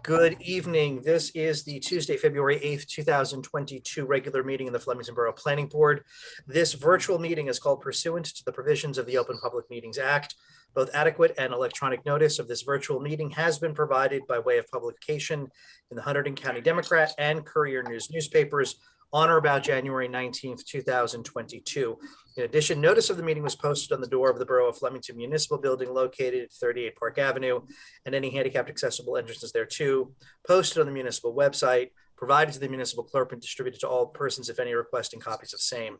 Good evening. This is the Tuesday, February 8th, 2022 regular meeting of the Flemington Borough Planning Board. This virtual meeting is called pursuant to the provisions of the Open Public Meetings Act. Both adequate and electronic notice of this virtual meeting has been provided by way of publication in the Hunterdon County Democrat and Courier News newspapers on or about January 19th, 2022. In addition, notice of the meeting was posted on the door of the Borough of Flemington Municipal Building located at 38 Park Avenue, and any handicapped accessible entrances thereto, posted on the municipal website, provided to the municipal clerk and distributed to all persons, if any, requesting copies of same.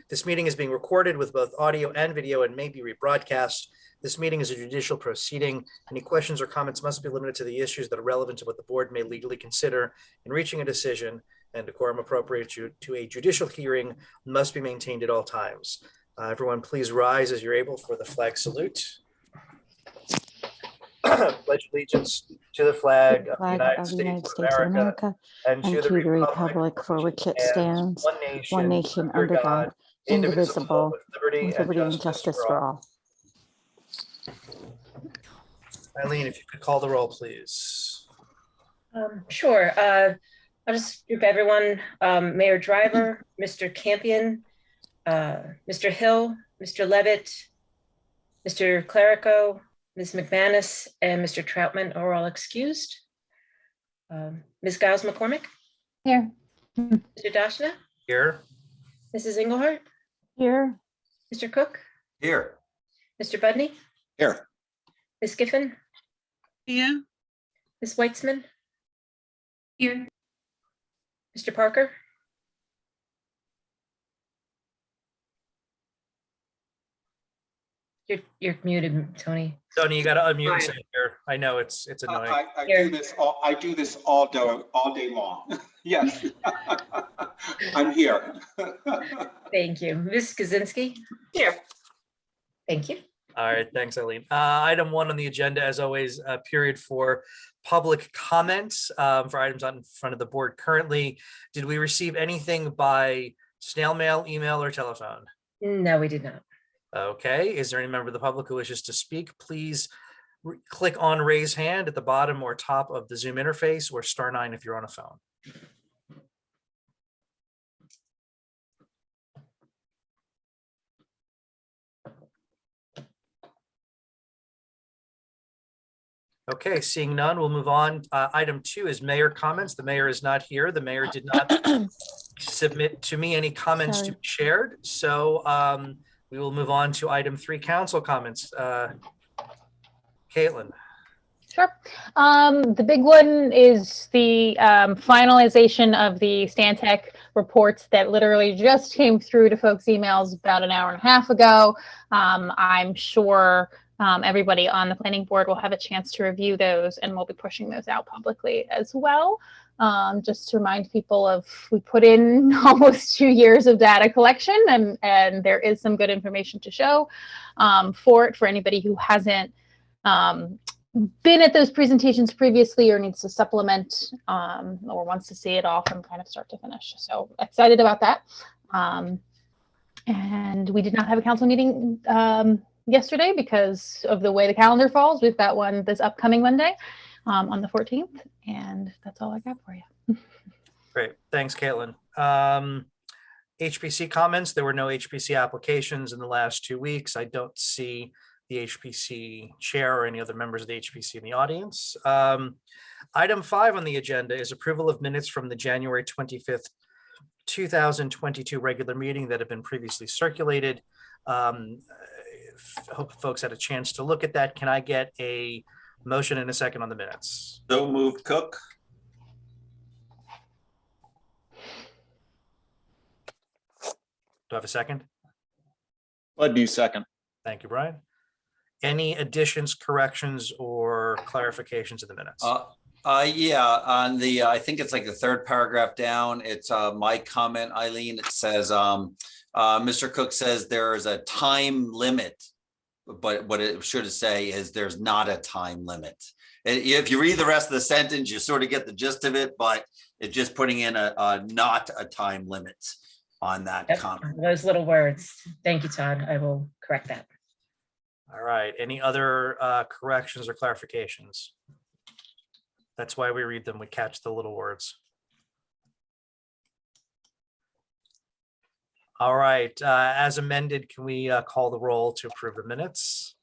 This meeting is being recorded with both audio and video and may be rebroadcast. This meeting is a judicial proceeding. Any questions or comments must be limited to the issues that are relevant to what the board may legally consider in reaching a decision, and decorum appropriate to a judicial hearing must be maintained at all times. Everyone, please rise as you're able for the flag salute. Pledge allegiance to the flag of the United States of America and to the republic for which it stands, one nation under God, indivisible, with liberty and justice for all. Eileen, if you could call the roll, please. Sure. I'll just group everyone. Mayor Driver, Mr. Campion, Mr. Hill, Mr. Levitt, Mr. Clerico, Ms. McManus, and Mr. Troutman are all excused. Ms. Giles McCormick? Here. Mr. Dashna? Here. Mrs. Engelhardt? Here. Mr. Cook? Here. Mr. Budney? Here. Ms. Giffen? Here. Ms. Weitzman? Here. Mr. Parker? You're muted, Tony. Tony, you got to unmute and say here. I know it's annoying. I do this all day long. Yes. I'm here. Thank you. Ms. Kaczynski? Here. Thank you. All right, thanks, Eileen. Item 1 on the agenda, as always, a period for public comments for items on in front of the board currently. Did we receive anything by snail mail, email, or telephone? No, we did not. Okay, is there any member of the public who wishes to speak? Please click on raise hand at the bottom or top of the Zoom interface, or *9 if you're on a phone. Okay, seeing none, we'll move on. Item 2 is mayor comments. The mayor is not here. The mayor did not submit to me any comments to be shared. So we will move on to item 3, council comments. Caitlin. Sure. The big one is the finalization of the Stantec reports that literally just came through to folks' emails about an hour and a half ago. I'm sure everybody on the planning board will have a chance to review those, and we'll be pushing those out publicly as well. Just to remind people of, we put in almost 2 years of data collection, and there is some good information to show for anybody who hasn't been at those presentations previously or needs to supplement or wants to see it all from kind of start to finish. So excited about that. And we did not have a council meeting yesterday because of the way the calendar falls. We've got one this upcoming Monday on the 14th, and that's all I got for you. Great, thanks, Caitlin. HPC comments. There were no HPC applications in the last 2 weeks. I don't see the HPC chair or any other members of the HPC in the audience. Item 5 on the agenda is approval of minutes from the January 25th, 2022 regular meeting that have been previously circulated. Hope folks had a chance to look at that. Can I get a motion in a second on the minutes? So moved, Cook. Do I have a second? I'd do second. Thank you, Brian. Any additions, corrections, or clarifications in the minutes? Yeah, on the, I think it's like the 3rd paragraph down, it's my comment, Eileen. It says, Mr. Cook says there is a time limit, but what it should say is there's not a time limit. If you read the rest of the sentence, you sort of get the gist of it, but it's just putting in a not a time limit on that comment. Those little words. Thank you, Todd. I will correct that. All right. Any other corrections or clarifications? That's why we read them. We catch the little words. All right, as amended, can we call the roll to approve the minutes?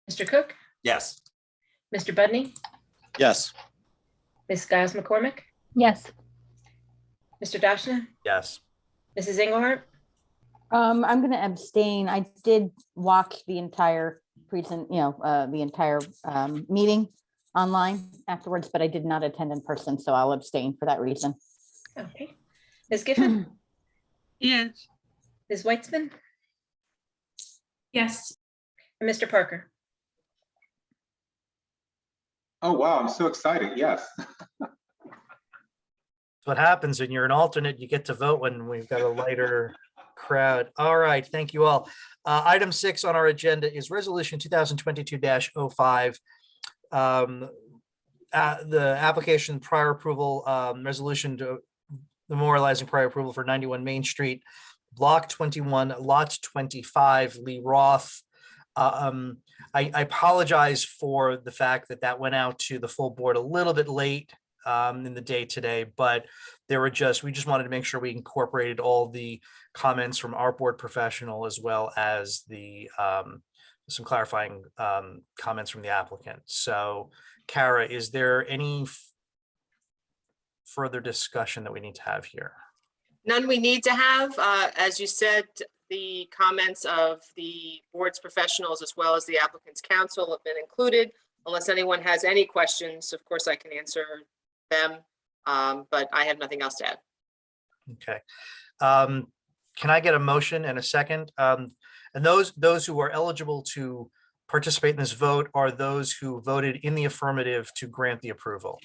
Mr. Cook, Yes. Mr. Budney, Yes. Ms. Giles McCormick, Yes. Mr. Dashna, Yes. Mrs. Engelhardt, I'm gonna abstain. I did walk the entire the entire meeting online afterwards, but I did not attend in person, so I'll abstain for that reason. okay. Ms. Giffen, Yes. Ms. Weitzman, Yes. and Mr. Parker. Oh, wow, I'm so excited. Yes. What happens when you're an alternate, you get to vote when we've got a lighter crowd. All right, thank you all. Item 6 on our agenda is Resolution 2022-05. The application prior approval, resolution to memorializing prior approval for 91 Main Street, Block 21, Lot 25, Lee Roth. I apologize for the fact that that went out to the full board a little bit late in the day today, but we just wanted to make sure we incorporated all the comments from our board professional as well as the some clarifying comments from the applicant. So Kara, is there any further discussion that we need to have here? None we need to have. As you said, the comments of the board's professionals as well as the applicant's counsel have been included. Unless anyone has any questions, of course, I can answer them, but I have nothing else to add. Okay. Can I get a motion and a second? And those who are eligible to participate in this vote are those who voted in the affirmative to grant the approval.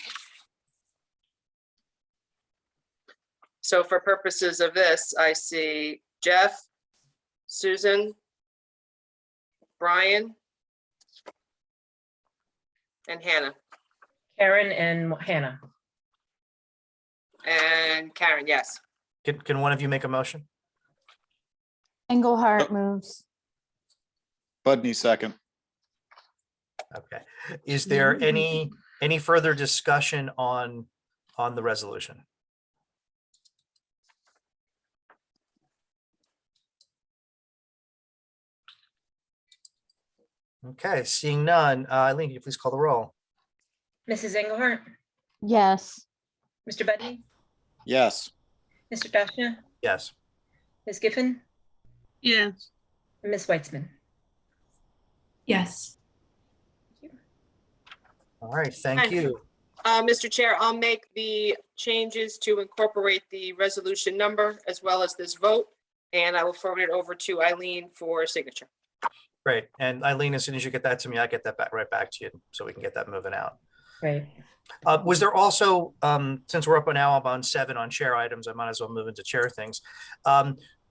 So for purposes of this, I see Jeff, Susan, Brian, and Hannah, Karen and Hannah. and Karen, yes. Can one of you make a motion? Engelhardt moves. Budney second. Okay. Is there any further discussion on the resolution? Okay, seeing none, Eileen, can you please call the roll? Mrs. Engelhardt, Yes. Mr. Budney, Yes. Mr. Dashna, Yes. Ms. Giffen, Yes. and Ms. Weitzman. Yes. All right, thank Thank you. Mr. Chair, I'll make the changes to incorporate the resolution number as well as this vote, and I will forward it over to Eileen for signature. Great. And Eileen, as soon as you get that to me, I get that right back to you so we can get that moving out. Great. Was there also, since we're up now on 7 on chair items, I might as well move into chair things.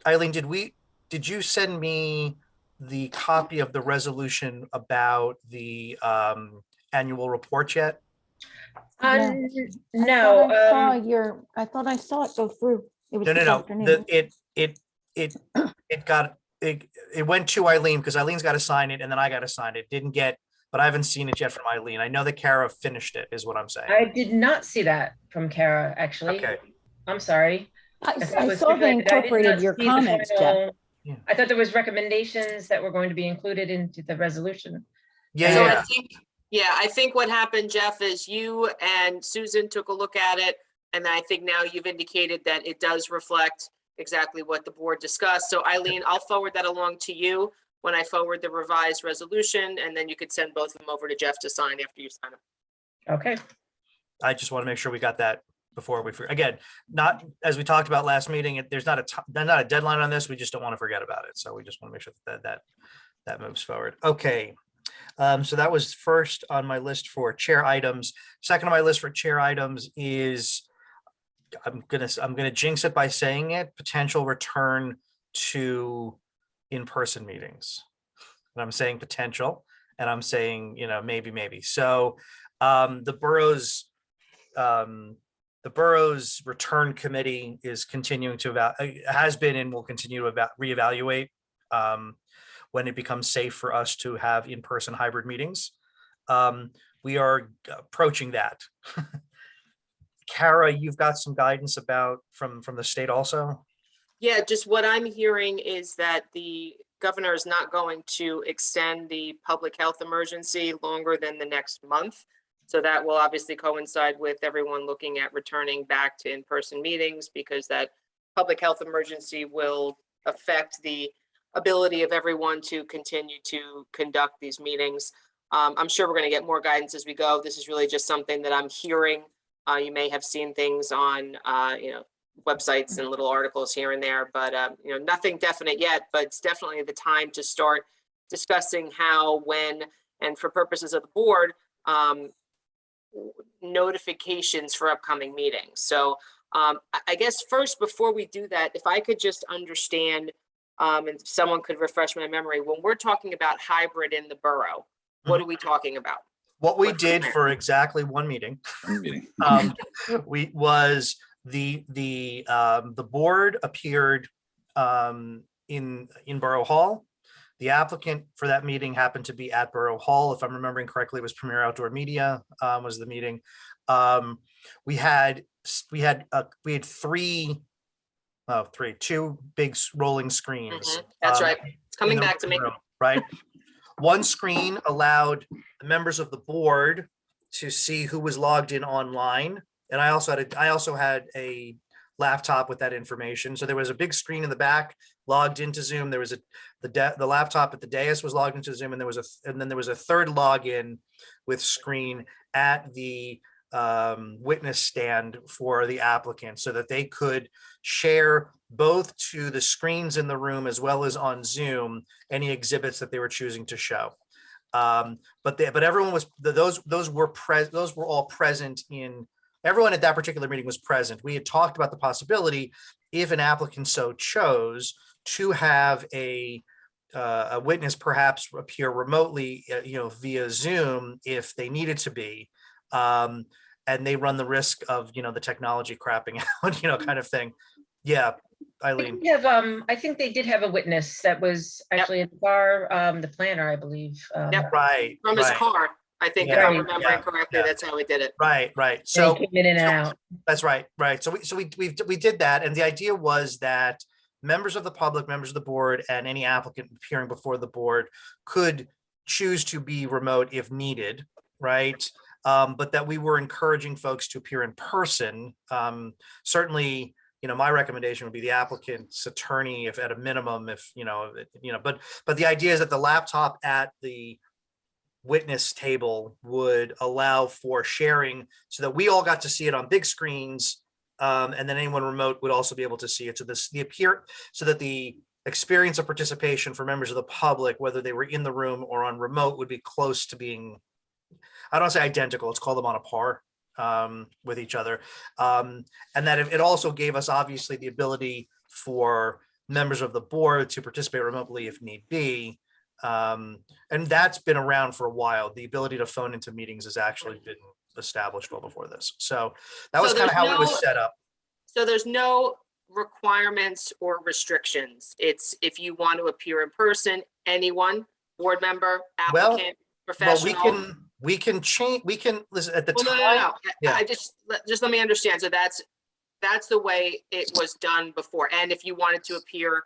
Eileen, did you send me the copy of the resolution about the annual report yet? Yeah. No, I thought I saw it go through. It was No. this afternoon. It went to Eileen because Eileen's got to sign it and then I got to sign it. Didn't get, but I haven't seen it yet from Eileen. I know that Kara finished it is what I'm saying. I did not see that from Kara, actually. Okay. I'm sorry. I If it was saw they stipulated, I did incorporated not your see the comments, Jeff. final- Yeah. I thought there was recommendations that were going to be included into the resolution. Yeah, So yeah. I think what happened, Jeff, is you and Susan took a look at it, and I think now you've indicated that it does reflect exactly what the board discussed. So Eileen, I'll forward that along to you when I forward the revised resolution, and then you could send both of them over to Jeff to sign after you sign them. Okay, I just want to make sure we got that before we, again, not, as we talked about last meeting, there's not a deadline on this. We just don't want to forget about it. So we just want to make sure that moves forward. Okay. So that was first on my list for chair items. Second on my list for chair items is, I'm gonna jinx it by saying it, potential return to in-person meetings. And I'm saying potential, and I'm saying, maybe. So the borough's return committee is continuing to has been and will continue to reevaluate when it becomes safe for us to have in-person hybrid meetings. we are approaching that. Kara, you've got some guidance about from the state also? Yeah, just what I'm hearing is that the governor is not going to extend the public health emergency longer than the next month. So that will obviously coincide with everyone looking at returning back to in-person meetings, because that public health emergency will affect the ability of everyone to continue to conduct these meetings. I'm sure we're going to get more guidance as we go. This is really just something that I'm hearing. You may have seen things on, websites and little articles here and there, but nothing definite yet, but it's definitely the time to start discussing how, when, and for purposes of the board, notifications for upcoming meetings. So I guess first, before we do that, if I could just understand, and someone could refresh my memory, when we're talking about hybrid in the borough, what are we talking about? What we What's the did plan? for exactly one meeting, Meeting. the board appeared in Borough Hall. The applicant for that meeting happened to be at Borough Hall. If I'm remembering correctly, it was Premier Outdoor Media was the meeting. We had two big rolling screens. That's right. It's coming in the back to me. room, right? One screen allowed the members of the board to see who was logged in online. And I also had a laptop with that information. So there was a big screen in the back logged into Zoom. There was the laptop at the dais was logged into Zoom, and then there was a third login with screen at the witness stand for the applicant, so that they could share both to the screens in the room as well as on Zoom any exhibits that they were choosing to show. But everyone was, those were all present in, everyone at that particular meeting was present. We had talked about the possibility, if an applicant so chose, to have a witness perhaps appear remotely, via Zoom if they needed to be. And they run the risk of, the technology crapping out, kind of thing. Yeah, Eileen. I think they did have a witness that was actually in the bar, the planner, I believe. Yep. Right. From his right. car, I think, if Yeah, I'm remembering yeah, correctly, yeah. that's how we did it. Right. And So he came in and out. that's right. So we did that. And the idea was that members of the public, members of the board, and any applicant appearing before the board could choose to be remote if needed, right? But that we were encouraging folks to appear in person. Certainly, my recommendation would be the applicant's attorney, if at a minimum, but the idea is that the laptop at the witness table would allow for sharing, so that we all got to see it on big screens, and then anyone remote would also be able to see it. So that the experience of participation for members of the public, whether they were in the room or on remote, would be close to being, I don't say identical, let's call them on a par with each other. And that it also gave us, obviously, the ability for members of the board to participate remotely if need be. And that's been around for a while. The ability to phone into meetings has actually been established well before this. So that was kind of how it was set up. So there's no requirements or restrictions. It's, if you want to appear in person, anyone, board member, applicant, professional. We can change, listen, at the Well, time. no. Yeah. I just let me understand. So that's the way it was done before. And if you wanted to appear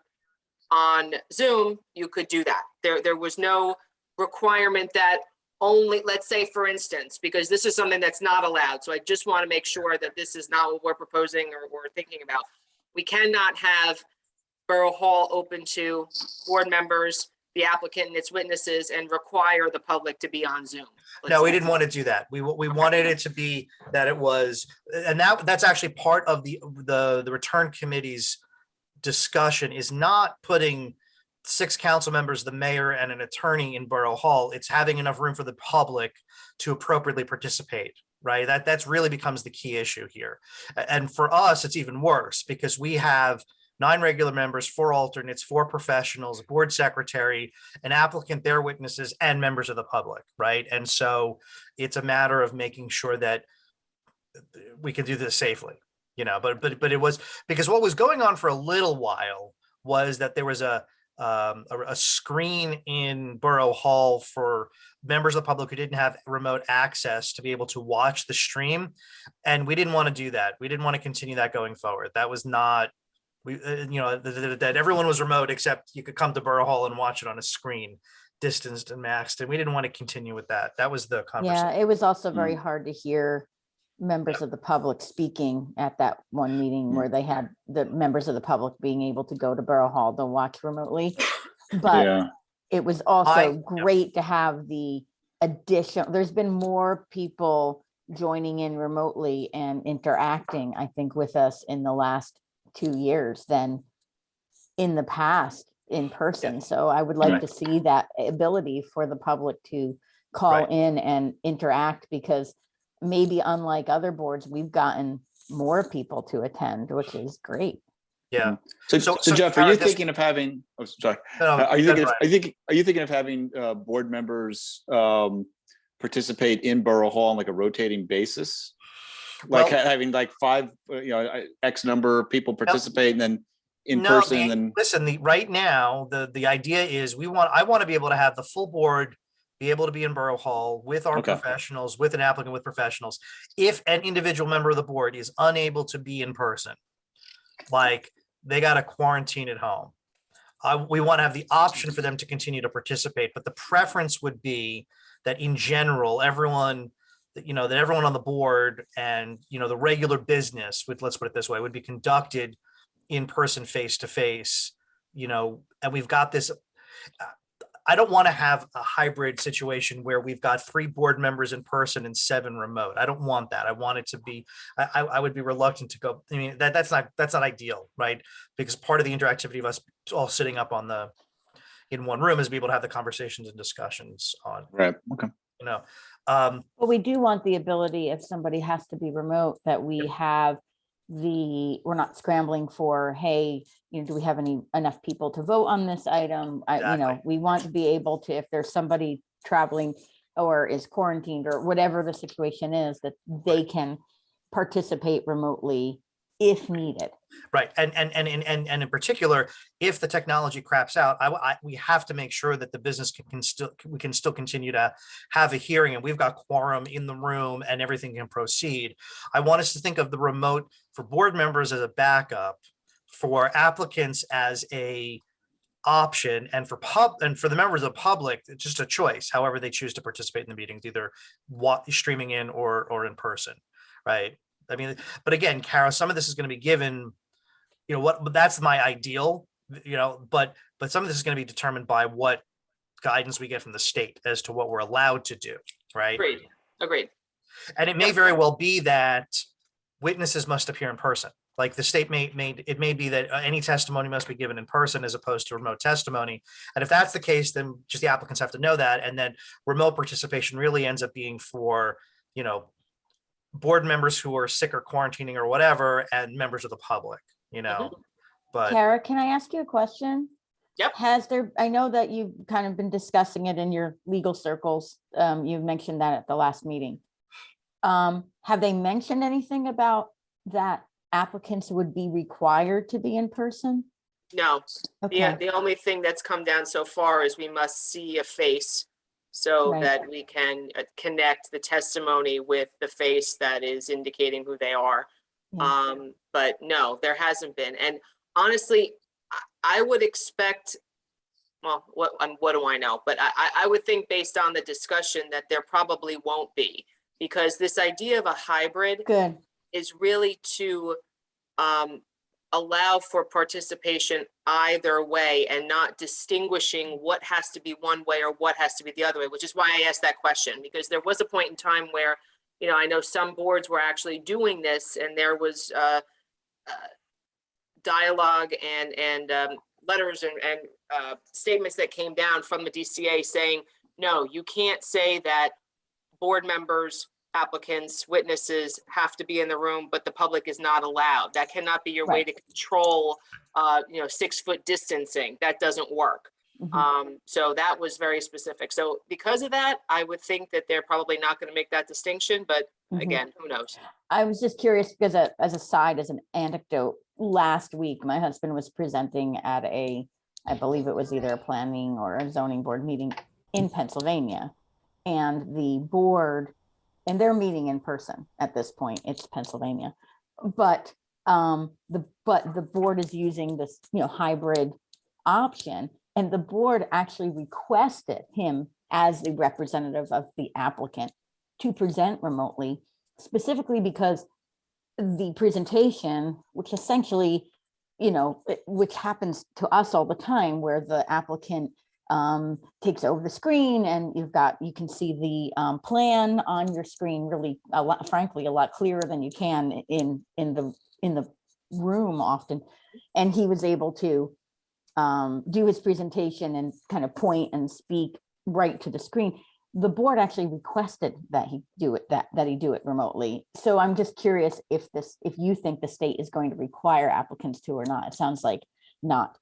on Zoom, you could do that. There was no requirement that only, let's say, for instance, because this is something that's not allowed. So I just want to make sure that this is not what we're proposing or we're thinking about. We cannot have Borough Hall open to board members, the applicant and its witnesses, and require the public to be on Zoom. No, we didn't want to do that. We wanted it to be that it was, and that's actually part of the return committee's discussion, is not putting 6 council members, the mayor, and an attorney in Borough Hall. It's having enough room for the public to appropriately participate, right? That's really becomes the key issue here. And for us, it's even worse, because we have 9 regular members, 4 alternates, 4 professionals, a board secretary, an applicant, their witnesses, and members of the public, right? And so it's a matter of making sure that we can do this safely, but it was, because what was going on for a little while was that there was a a screen in Borough Hall for members of the public who didn't have remote access to be able to watch the stream. And we didn't want to do that. We didn't want to continue that going forward. That was not, that everyone was remote except you could come to Borough Hall and watch it on a screen, distanced and masked. And we didn't want to continue with that. That was the Yeah, conversation. it was also very hard to hear members of the public speaking at that one meeting where they had the members of the public being able to go to Borough Hall to watch remotely. But Yeah, it was also great to have the addition. There's been more people joining in remotely and interacting, I think, with us in the last 2 years than in the past in person. So I would like Right. to see that ability for the public to call Right. in and interact, because maybe unlike other boards, we've gotten more people to attend, which is great. Yeah. so So, Jeff, are Kara, you just- thinking of having, oh, sorry, No, are you go thinking, ahead, are you thinking of having board members participate in Borough Hall on like a rotating basis? Like Well- having like five, X number of people participate and then in No, person and then, listen, right now, the idea is I want to be able to have the full board be able to be in Borough Hall with our Okay. professionals, with an applicant, with professionals. If an individual member of the board is unable to be in person, like they got to quarantine at home, we want to have the option for them to continue to participate, but the preference would be that in general, everyone, that everyone on the board and, the regular business would, let's put it this way, would be conducted in person, face to face, and we've got this. I don't want to have a hybrid situation where we've got 3 board members in person and 7 remote. I don't want that. I want it to be, I would be reluctant to go. I mean, that's not ideal, right? Because part of the interactivity of us all sitting up in one room is be able to have the conversations and discussions on, right, okay. But we do want the ability, if somebody has to be remote, that we have we're not scrambling for, hey, do we have enough people to vote on this item? Exactly. We want to be able to, if there's somebody traveling or is quarantined or whatever the situation is, that they can participate remotely if needed. Right. And in particular, if the technology craps out, we have to make sure that the business we can still continue to have a hearing and we've got quorum in the room and everything can proceed. I want us to think of the remote for board members as a backup, for applicants as a option, and for the members of the public, it's just a choice, however they choose to participate in the meetings, either streaming in or in person. Right. I mean, but again, Kara, some of this is going to be given, but that's my ideal, but some of this is going to be determined by what guidance we get from the state as to what we're allowed to do, right? Agreed. And it may very well be that witnesses must appear in person. Like the state may be that any testimony must be given in person as opposed to remote testimony. And if that's the case, then just the applicants have to know that. And then remote participation really ends up being for, board members who are sick or quarantining or whatever, and members of the public, but Kara, can I ask you a question? Yep. I know that you've kind of been discussing it in your legal circles. You mentioned that at the last meeting. Have they mentioned anything about that applicants would be required to be in person? No, Okay. the only thing that's come down so far is we must see a face so Right. that we can connect the testimony with the face that is indicating who they are. Yeah. But no, there hasn't been. And honestly, I would expect, well, what do I know? But I would think based on the discussion that there probably won't be, because this idea of a hybrid Good. is really to allow for participation either way and not distinguishing what has to be one way or what has to be the other way, which is why I asked that question, because there was a point in time where, I know some boards were actually doing this and there was dialogue and letters and statements that came down from the DCA saying, no, you can't say that board members, applicants, witnesses have to be in the room, but the public is not allowed. That cannot be your way Right. to control, 6-foot distancing. That doesn't work. Mhm. So that was very specific. So because of that, I would think that they're probably not going to make that distinction, but Mhm. again, who knows? I was just curious because as an anecdote, last week, my husband was presenting at a I believe it was either a planning or a zoning board meeting in Pennsylvania. And the board, and they're meeting in person at this point, it's Pennsylvania. But the board is using this, hybrid option. And the board actually requested him as the representative of the applicant to present remotely, specifically because the presentation, which essentially, which happens to us all the time, where the applicant takes over the screen and you can see the plan on your screen really frankly a lot clearer than you can in the room often. And he was able to do his presentation and kind of point and speak right to the screen. The board actually requested that he do it remotely. So I'm just curious if you think the state is going to require applicants to or not. It sounds like not.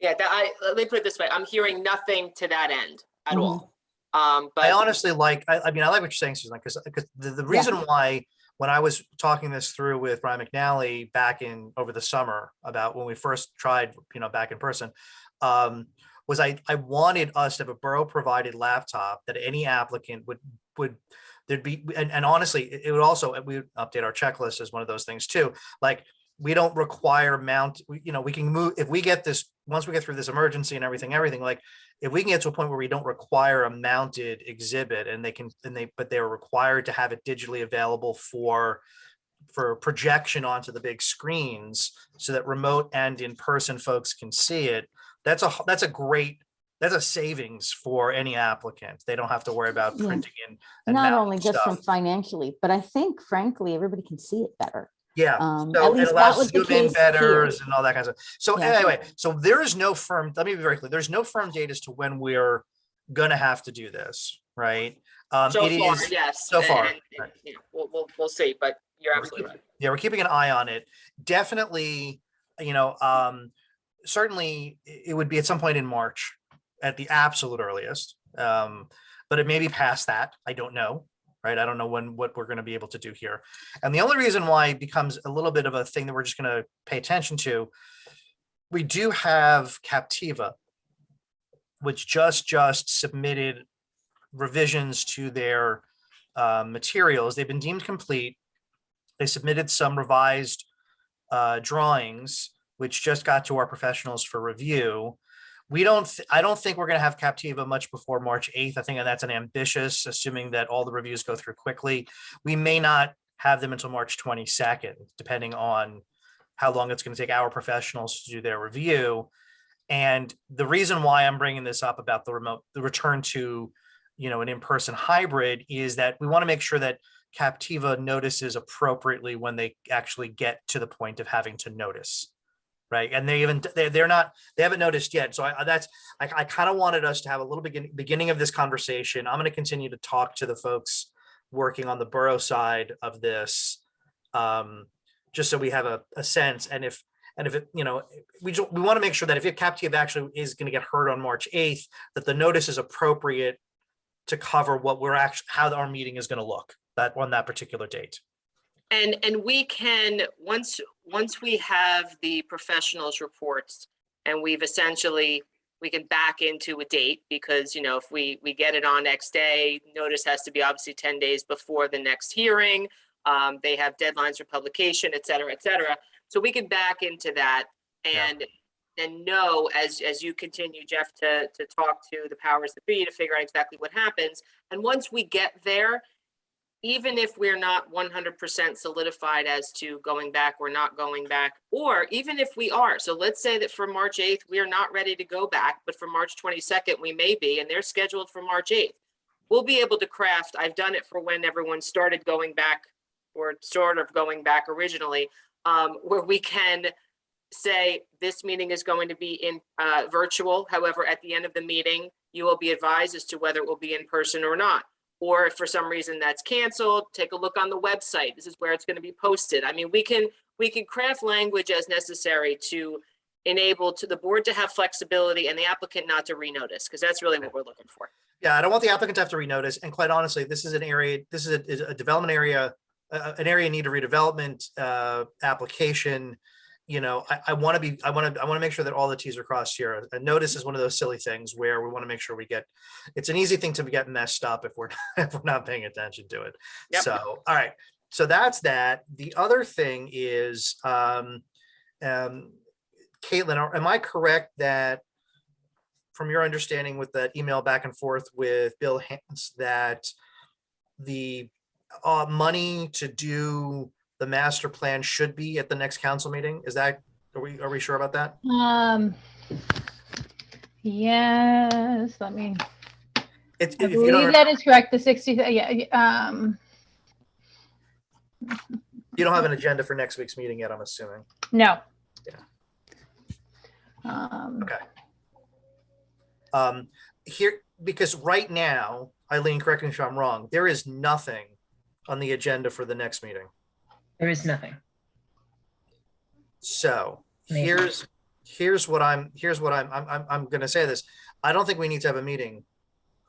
Yeah, let me put it this way. I'm hearing nothing to that end at all. I But honestly like, I like what you're saying, Susan, because the reason why, when I was talking this through with Brian McNally back over the summer about when we first tried, back in person, was I wanted us to have a borough provided laptop that any applicant would there'd be, and honestly, it would also, we would update our checklist as one of those things too. Like, we don't require we can move, if we get this, once we get through this emergency and everything, like, if we can get to a point where we don't require a mounted exhibit but they're required to have it digitally available for projection onto the big screens so that remote and in-person folks can see it. That's a savings for any applicant. They don't have to worry about printing and not only just stuff. from financially, but I think frankly, everybody can see it better. Yeah, At so it least that allows was the zoom in case better here. and all that kind of stuff. So Yeah. anyway, so there is no firm, let me be very clear, there's no firm date as to when we're gonna have to do this, right? so It far, is- yes. so far, right. We'll see, but you're absolutely right. Yeah, we're keeping an eye on it. Definitely, certainly it would be at some point in March at the absolute earliest. But it may be past that. I don't know. Right. I don't know what we're going to be able to do here. And the only reason why it becomes a little bit of a thing that we're just going to pay attention to, we do have Captiva, which just submitted revisions to their materials. They've been deemed complete. They submitted some revised drawings, which just got to our professionals for review. I don't think we're going to have Captiva much before March 8th. I think that's an ambitious, assuming that all the reviews go through quickly. We may not have them until March 22nd, depending on how long it's going to take our professionals to do their review. And the reason why I'm bringing this up about the return to, an in-person hybrid is that we want to make sure that Captiva notices appropriately when they actually get to the point of having to notice. Right. And they haven't noticed yet. So I kind of wanted us to have a little beginning of this conversation. I'm going to continue to talk to the folks working on the borough side of this, just so we have a sense. And if it, we want to make sure that if Captiva actually is going to get heard on March 8th, that the notice is appropriate to cover how our meeting is going to look on that particular date. And we can, once we have the professionals' reports and we can back into a date, because, if we get it on X day, notice has to be obviously 10 days before the next hearing. They have deadlines for publication, et cetera, et cetera. So we can back into that and know as you continue, Jeff, to talk to the powers that be to figure out exactly what happens. And once we get there, even if we're not 100% solidified as to going back or not going back, or even if we are, so let's say that for March 8th, we are not ready to go back, but for March 22nd, we may be, and they're scheduled for March 8th. We'll be able to craft, I've done it for when everyone started going back or sort of going back originally, where we can say this meeting is going to be in virtual. However, at the end of the meeting, you will be advised as to whether it will be in person or not. Or if for some reason that's canceled, take a look on the website. This is where it's going to be posted. I mean, we can craft language as necessary to enable to the board to have flexibility and the applicant not to renotice, because that's really what we're looking for. Yeah, I don't want the applicant to have to renotice. And quite honestly, this is a development area, an area in need of redevelopment application. I want to make sure that all the Ts are crossed here. A notice is one of those silly things where we want to make sure it's an easy thing to get messed up if we're if we're not paying attention to it. Yep. So, all right. So that's that. The other thing is, Caitlin, am I correct that from your understanding with that email back and forth with Bill Hans, that the money to do the master plan should be at the next council meeting? Are we sure about that? Yes, let me, It's, I if you don't, believe that is correct, the 60, yeah, you don't have an agenda for next week's meeting yet, I'm assuming. no. Yeah. Okay. Here, because right now, Eileen, correct me if I'm wrong, there is nothing on the agenda for the next meeting. There is nothing. So Maybe. here's what I'm going to say this. I don't think we need to have a meeting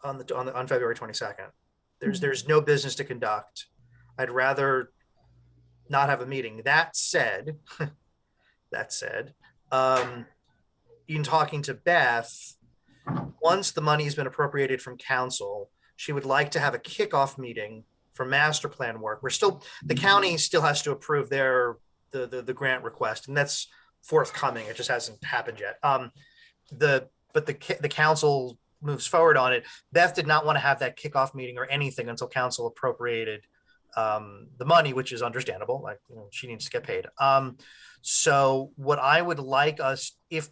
on February 22nd. There's no business to conduct. I'd rather not have a meeting. That said, in talking to Beth, once the money has been appropriated from council, she would like to have a kickoff meeting for master plan work. The county still has to approve the grant request, and that's forthcoming. It just hasn't happened yet. But the council moves forward on it. Beth did not want to have that kickoff meeting or anything until council appropriated the money, which is understandable. Like, she needs to get paid. So what I would like us, if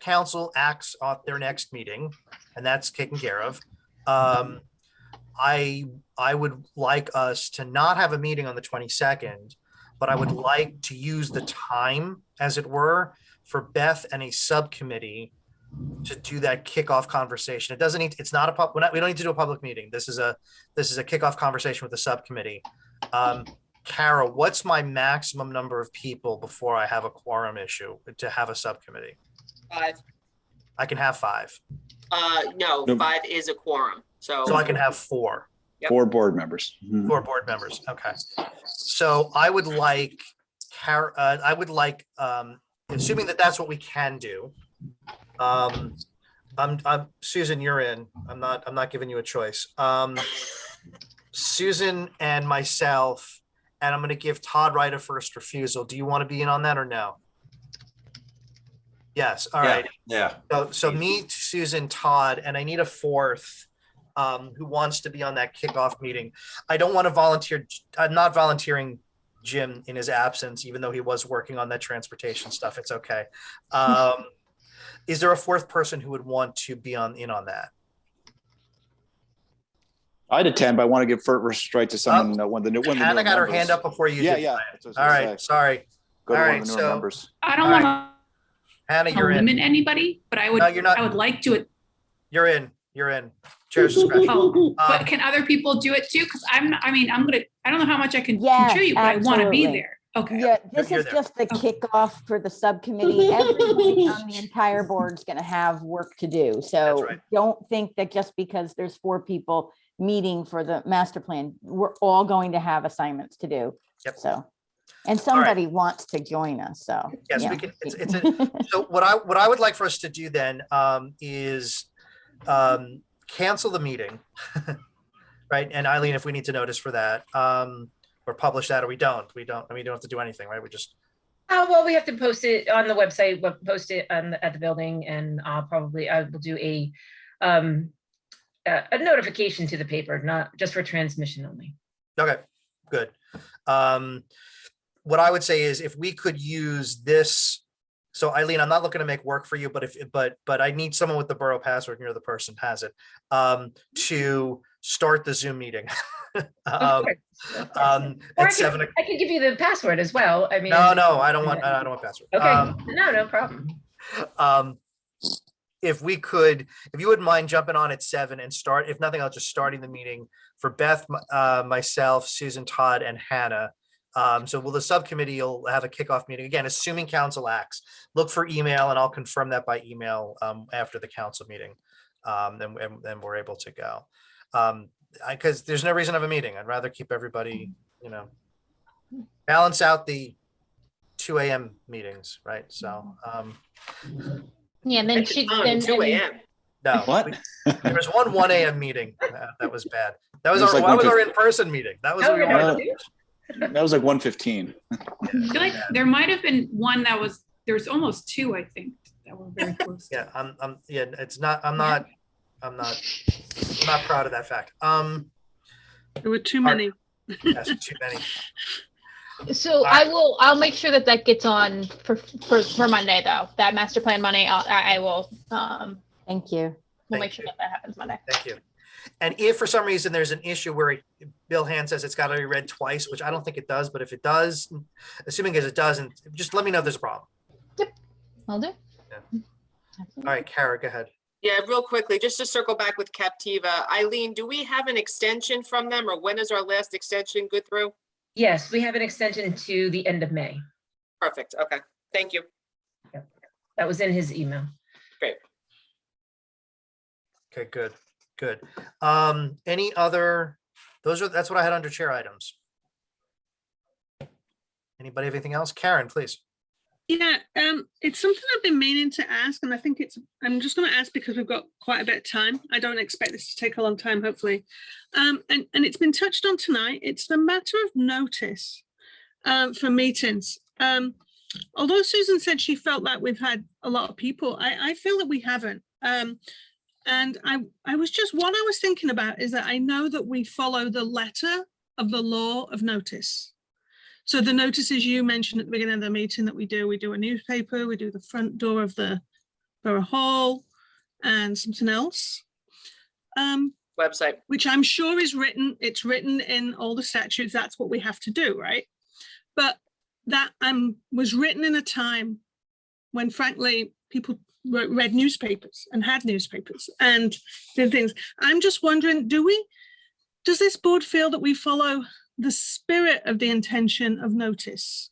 council acts on their next meeting, and that's taken care of, I would like us to not have a meeting on the 22nd, but I would like to use the time, as it were, for Beth and a subcommittee to do that kickoff conversation. It's not we don't need to do a public meeting. This is a kickoff conversation with the subcommittee. Kara, what's my maximum number of people before I have a quorum issue to have a subcommittee? 5. I can have 5. No, No. 5 is a quorum. So So I can have 4. Yep. 4 board members. Mhm. 4 board members. Okay. So I would like assuming that that's what we can do. I'm Susan, you're in. I'm not giving you a choice. Susan and myself, and I'm going to give Todd right of first refusal. Do you want to be in on that or no? Yes. All right. Yeah. So me, Susan, Todd, and I need a 4th who wants to be on that kickoff meeting. I don't want to volunteer. I'm not volunteering Jim in his absence, even though he was working on that transportation stuff. It's okay. Is there a 4th person who would want to be in on that? I'd attend, but I want to give first right to someone when the new Hannah got her hand up before you Yeah, did. yeah. That's what I was All gonna right. say. Sorry. Go to All one right, of the newer so- members. I don't All right. want Hannah, to you're in. limit anybody, but I would, No, you're not. I would like to, You're in. You're in. Chair's discretion. oh, but can other people do it too? Because I don't know how much I can Yes, contribute, but I want to be absolutely. there. Okay. Yeah, this You're is there. just the kickoff for the subcommittee. Everybody on the entire board's gonna have work to do. So right. don't think that just because there's 4 people meeting for the master plan, we're all going to have assignments to do. Yep. So, and somebody wants to join us, so. Yes, yeah. we can. So what I would like for us to do then is cancel the meeting, right? And Eileen, if we need to notice for that, or publish that, or we don't have to do anything, right? We just, Well, we have to post it on the website, post it at the building, and I will do a notification to the paper, not just for transmission only. okay, good. What I would say is if we could use this, so Eileen, I'm not looking to make work for you, but I need someone with the borough password, and you're the person who has it, to start the Zoom meeting. Of course. Or At 7 o'clock. I can give you the password as well. I mean. No, I don't want password. Okay, no problem. If you wouldn't mind jumping on at 7 and start, if nothing else, just starting the meeting for Beth, myself, Susan, Todd, and Hannah. So the subcommittee will have a kickoff meeting again, assuming council acts. Look for email, and I'll confirm that by email after the council meeting. Then we're able to go. Because there's no reason to have a meeting. I'd rather keep everybody, balance out the 2 a.m. meetings, right? So, Yeah, and then At the she, time, then, 2 a.m. no. What? There was one 1 a.m. meeting. That was bad. That was It was our, like that was our 1:50. in-person meeting. That was Oh, what we yeah. wanted to do. That was like 1:15. I feel like there might have been one that was, there's almost two, I think, that were very close. Yeah, yeah, it's not, I'm not proud of that fact. There were too many. That's too many. so I'll make sure that that gets on for Monday though. That master plan Monday, I will, Thank you. we'll Thank make sure you. that that happens Monday. Thank you. And if for some reason there's an issue where Bill Hand says it's got to be read twice, which I don't think it does, but if it does, assuming as it doesn't, just let me know if there's a problem. I'll do. All right, Kara, go ahead. Yeah, real quickly, just to circle back with Captiva. Eileen, do we have an extension from them, or when is our last extension good through? Yes, we have an extension to the end of May. Perfect. Okay. Thank you. That was in his email. Okay, good, good. Any other, that's what I had under chair items. Anybody have anything else? Karen, please. Yeah, it's something I've been meaning to ask, and I think I'm just going to ask because we've got quite a bit of time. I don't expect this to take a long time, hopefully. And it's been touched on tonight. It's the matter of notice for meetings. Although Susan said she felt that we've had a lot of people, I feel that we haven't. And I was just, what I was thinking about is that I know that we follow the letter of the law of notice. So the notices you mentioned at the beginning of the meeting that we do a newspaper, we do the front door of the Borough Hall and something else. Website. Which I'm sure is written, it's written in all the statutes, that's what we have to do, right? But that was written in a time when frankly, people read newspapers and had newspapers and did things. I'm just wondering, does this board feel that we follow the spirit of the intention of notice?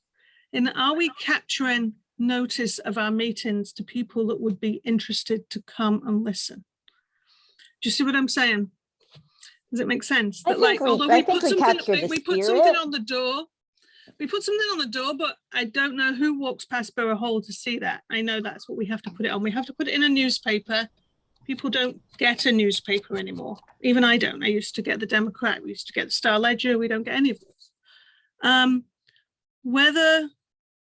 And are we capturing notice of our meetings to people that would be interested to come and listen? Do you see what I'm saying? Does it make sense? I That like, think although I we think put we something, capture the we put spirit. something on the door, but I don't know who walks past Borough Hall to see that. I know that's what we have to put it on. We have to put it in a newspaper. People don't get a newspaper anymore. Even I don't. I used to get the Democrat. We used to get the Star Ledger. We don't get any of those. Whether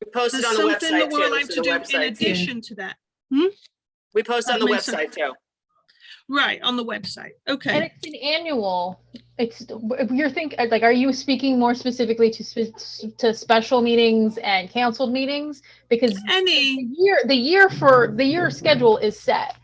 We posted there's on the something website that we're too. allowed so to the do in website- addition to that. We post on the Lisa. website too. Right, on the website. And Okay. it's an annual, if you're thinking, like, are you speaking more specifically to special meetings and canceled meetings? Because Any, the year schedule is set.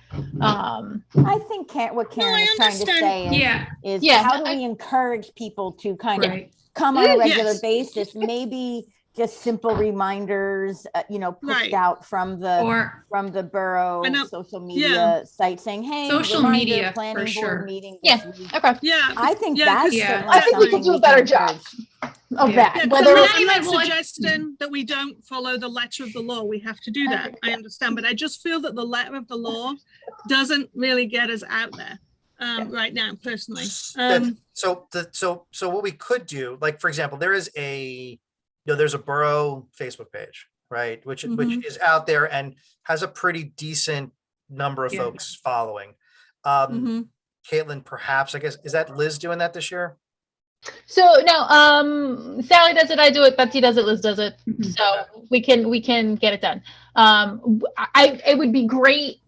I think what Karen I is trying to understand. say Yeah, is Yeah, how do we encourage people to kind of right. come on a regular Yes. basis? Maybe just simple reminders, pushed Right. out from the borough I know. social media site saying, hey, Social reminder, media, for planning sure. board meeting Yeah. this week. Okay. yeah. I think Yeah, 'cause- that's Yeah. certainly I think we something could do a can better job encourage. of Yeah. that. Yeah, 'cause Whether I'm Anyway, not well, suggesting that we don't follow the letter of the law. We have to do that. I understand, but I just feel that the letter of the law doesn't really get us out there right now, personally. So what we could do, like, for example, there's a borough Facebook page, right? Which Mhm. is out there and has a pretty decent number of Yeah. folks following. Mhm. Caitlin, perhaps, I guess, is that Liz doing that this year? So no, Sally does it, I do it, Betsy does it, Liz does it. Mhm. So we can get it done. It would be great.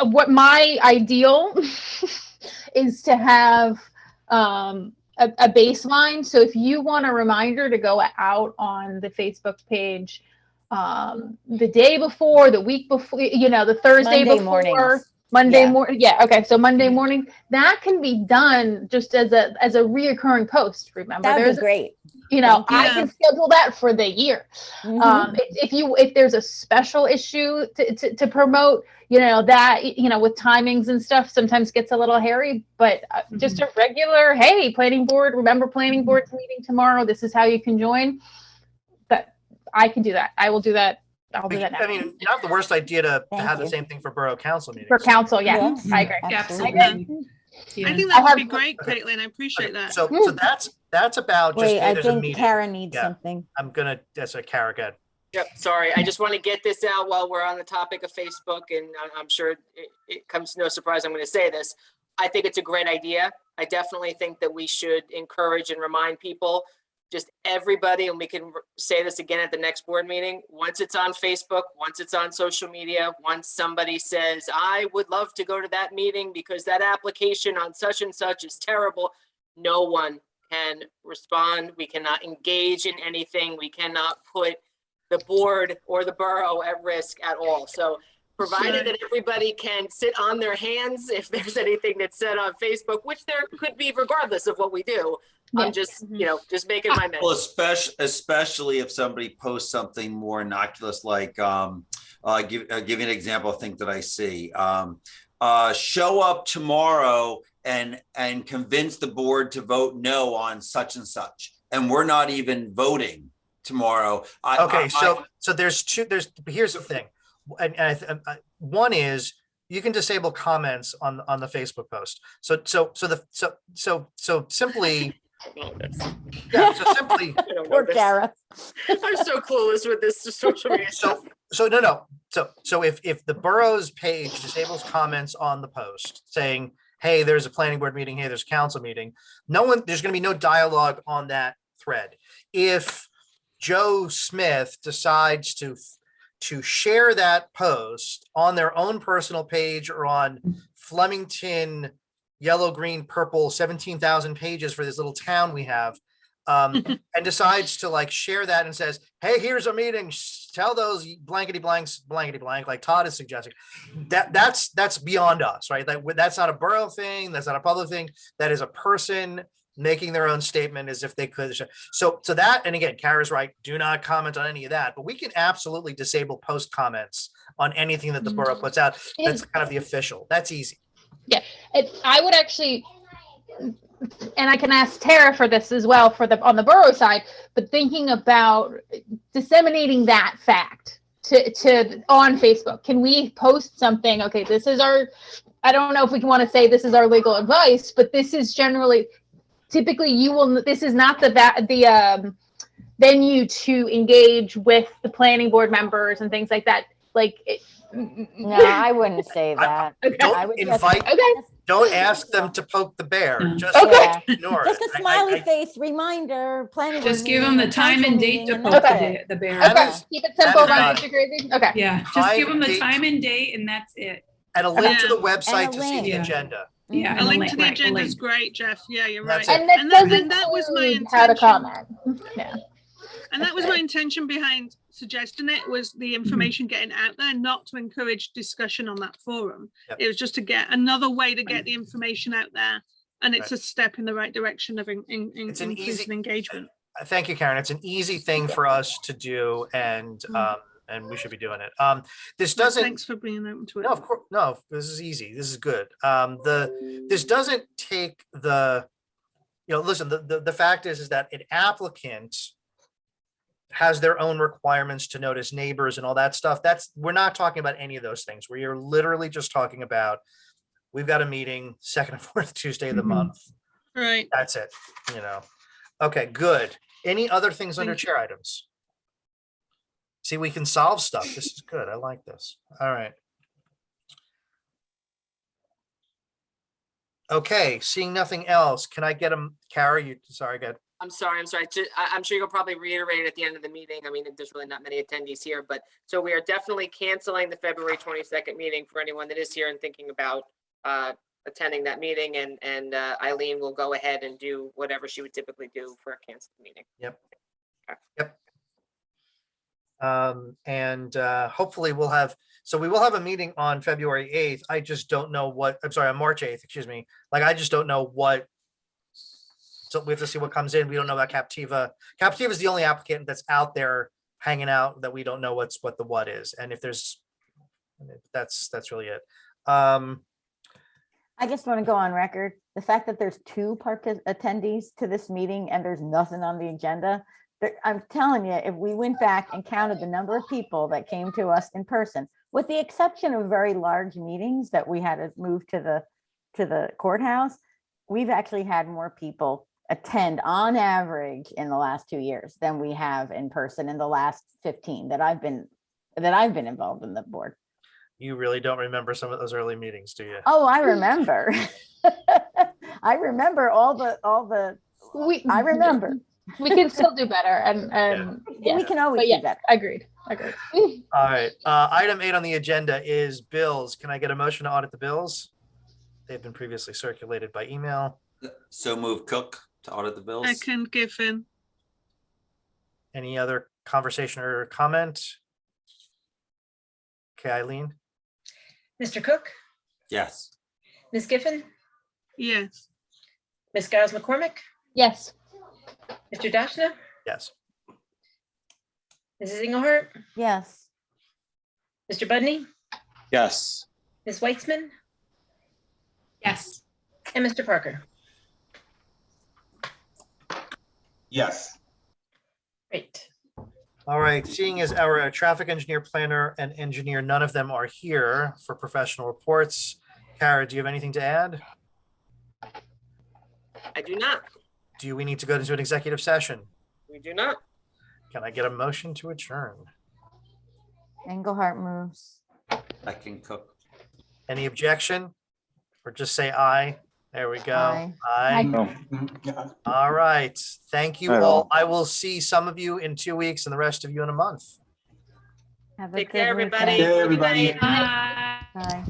What my ideal is to have a baseline. So if you want a reminder to go out on the Facebook page the day before, the week before, the Thursday Monday before. mornings. Monday Yeah. morning, yeah, okay, so Monday morning, that can be done just as a reoccurring post, remember? That'd There's, be great. I Yeah. can schedule that for the year. Mhm. If there's a special issue to promote, that, with timings and stuff, sometimes gets a little hairy, but just a regular, hey, planning board, remember planning board's meeting tomorrow, this is how you can join. But I can do that. I will do that. I'll do that now. I mean, not the worst idea to Thank have the you. same thing for borough council meetings. For council, yeah, Yes, I agree. Absolutely. I think I that would be have- great, Okay. Caitlin. I appreciate that. So that's about just, Wait, hey, I there's a think meeting. Karen needs Yeah. something. That's a Kara, good. Yep, sorry. I just want to get this out while we're on the topic of Facebook, and I'm sure it comes to no surprise I'm going to say this. I think it's a great idea. I definitely think that we should encourage and remind people, just everybody, and we can say this again at the next board meeting, once it's on Facebook, once it's on social media, once somebody says, I would love to go to that meeting because that application on such and such is terrible, no one can respond. We cannot engage in anything. We cannot put the board or the borough at risk at all. So provided that everybody can sit on their hands if there's anything that's said on Facebook, which there could be regardless of what we do. I'm just, just making my Well, message. especially if somebody posts something more innocuous, like, give you an example of things that I see. Show up tomorrow and convince the board to vote no on such and such. And we're not even voting tomorrow. So there's here's the thing. And one is you can disable comments on the Facebook post. So simply, yeah, so simply, I don't know Poor this. Kara. I'm so clueless with this social media stuff. So if the borough's page disables comments on the post saying, hey, there's a planning board meeting, hey, there's a council meeting, there's going to be no dialogue on that thread. If Joe Smith decides to share that post on their own personal page or on Flemington, yellow, green, purple, 17,000 pages for this little town we have, and decides to like share that and says, hey, here's a meeting, tell those blankety blanks, blankety blank, like Todd is suggesting, that's beyond us, right? That's not a borough thing. That's not a public thing. That is a person making their own statement as if they could. So that, and again, Kara's right, do not comment on any of that, but we can absolutely disable post comments on anything that the borough puts out. That's kind of the official. That's easy. Yeah, I would actually, and I can ask Tara for this as well on the borough side, but thinking about disseminating that fact to on Facebook. Can we post something? Okay, this is our, I don't know if we want to say this is our legal advice, but this is generally, typically this is not the venue to engage with the planning board members and things like that. No, I wouldn't say that. Okay. I would just- Don't ask them to poke the bear. Just Yeah. ignore Just it. a smiley face reminder, planning. board Just give them meeting, the time council and date meeting, to and poke that's the it. the bear. That Okay, is- keep it simple, that is not too crazy. Okay. Yeah, just give them the Date- time and date and that's it. And a link to the And website a to see the link. agenda. Yeah. Mhm. and A link to the right, agenda is link. great, Jeff. Yeah, you're That's right. it. And that And doesn't that was my include how to intention. comment. Yeah. And that was my intention behind suggesting it, was the information getting out there, not to encourage discussion on that forum. Yep. It was just to get another way to get the information out there. And it's a step in the right direction of It's an increasing easy- engagement. Thank you, Karen. It's an easy thing for us to do, and we should be doing it. This doesn't. Thanks for being open to it. No, of course, no. This is easy. This is good. This doesn't take the. Listen. The fact is that an applicant has their own requirements to notice neighbors and all that stuff. We're not talking about any of those things. We are literally just talking about, we've got a meeting second and fourth Tuesday of the Mhm. month. Right. That's it. Okay, good. Any other things under Thank you. chair items? See, we can solve stuff. This is good. I like this. All right. Okay, seeing nothing else, can I get them, Kara, sorry, go ahead. I'm sorry. I'm sure you'll probably reiterate it at the end of the meeting. I mean, there's really not many attendees here, but so we are definitely canceling the February 22nd meeting for anyone that is here and thinking about attending that meeting, and Eileen will go ahead and do whatever she would typically do for a canceled meeting. And hopefully we will have a meeting on February 8th. I just don't know on March 8th, excuse me. I just don't know what. So we have to see what comes in. We don't know about Captiva. Captiva is the only applicant that's out there hanging out that we don't know what is. And if there's, that's really it. I just want to go on record. The fact that there's 2 attendees to this meeting and there's nothing on the agenda. I'm telling you, if we went back and counted the number of people that came to us in person, with the exception of very large meetings that we had to move to the courthouse, we've actually had more people attend on average in the last 2 years than we have in person in the last 15 that I've been involved in the board. You really don't remember some of those early meetings, do you? Oh, I remember. I remember all the, I remember. We can still do better and yeah, We can always but do yeah, better. agreed. All right, item 8 on the agenda is bills. Can I get a motion to audit the bills? They've been previously circulated by email. So move Cook to audit the bills. Second, Giffen. Any other conversation or comment? Okay, Eileen, Mr. Cook, Yes. Ms. Giffen, Yes. Ms. Giles McCormick, Yes. Mr. Dashna, yes. Mrs. Engelhardt, Yes. Mr. Budney, Yes. Ms. Weitzman, Yes. and Mr. Parker. Yes. Great. All right, seeing as our traffic engineer, planner, and engineer, none of them are here for professional reports. Kara, do you have anything to add? I do not. Do we need to go into an executive session? We do not. Can I get a motion to adjourn? Engelhardt moves. I can Cook. Any objection? Or just say aye? There we go. Aye. Aye. No. Yeah. All right. Thank you Aye. all. I will see some of you in 2 weeks and the rest of you in a month. Have a Take good care, everybody. weekend. Hey, everybody. Good night. Bye. Bye.